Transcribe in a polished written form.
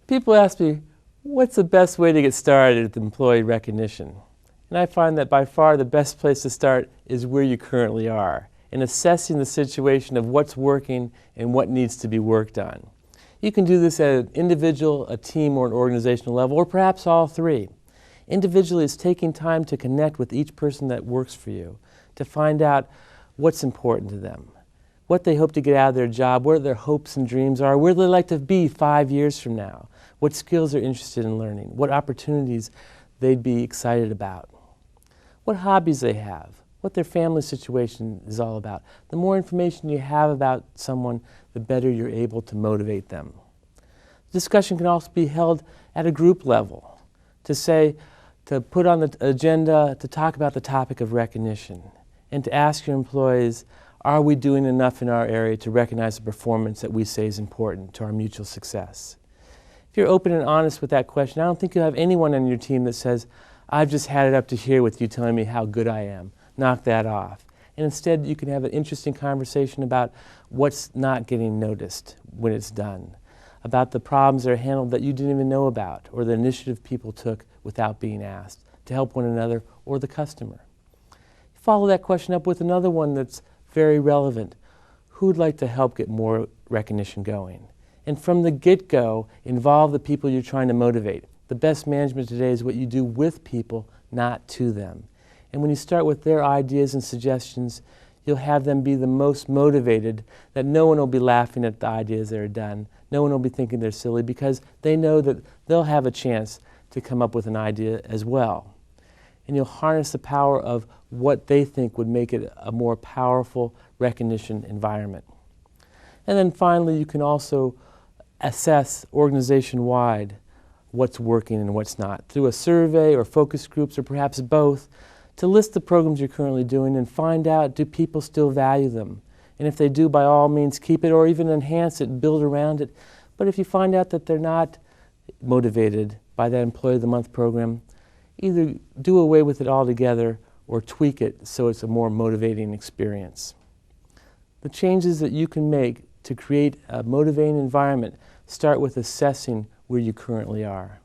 People ask me, what's the best way to get started with employee recognition? And I find that by far the best place to start is where you currently are, in assessing the situation of what's working and what needs to be worked on. You can do this at an individual, a team, or an organizational level, or perhaps all three. Individually, it's taking time to connect with each person that works for you, to find out what's important to them, what they hope to get out of their job, what their hopes and dreams are, where they'd like to be 5 years from now, what skills they're interested in learning, what opportunities they'd be excited about, what hobbies they have, what their family situation is all about. The more information you have about someone, the better you're able to motivate them. Discussion can also be held at a group level to put on the agenda to talk about the topic of recognition and to ask your employees, are we doing enough in our area to recognize the performance that we say is important to our mutual success? If you're open and honest with that question, I don't think you'll have anyone on your team that says, I've just had it up to here with you telling me how good I am. Knock that off. And instead, you can have an interesting conversation about what's not getting noticed when it's done, about the problems that are handled that you didn't even know about, or the initiative people took without being asked to help one another or the customer. Follow that question up with another one that's very relevant. Who'd like to help get more recognition going? And from the get-go, involve the people you're trying to motivate. The best management today is what you do with people, not to them. And when you start with their ideas and suggestions, you'll have them be the most motivated, that no one will be laughing at the ideas that are done. No one will be thinking they're silly because they know that they'll have a chance to come up with an idea as well. And you'll harness the power of what they think would make it a more powerful recognition environment. And then finally, you can also assess organization-wide what's working and what's not through a survey or focus groups or perhaps both, to list the programs you're currently doing and find out, do people still value them? And if they do, by all means, keep it or even enhance it, build around it. But if you find out that they're not motivated by that Employee of the Month program, either do away with it altogether or tweak it so it's a more motivating experience. The changes that you can make to create a motivating environment start with assessing where you currently are.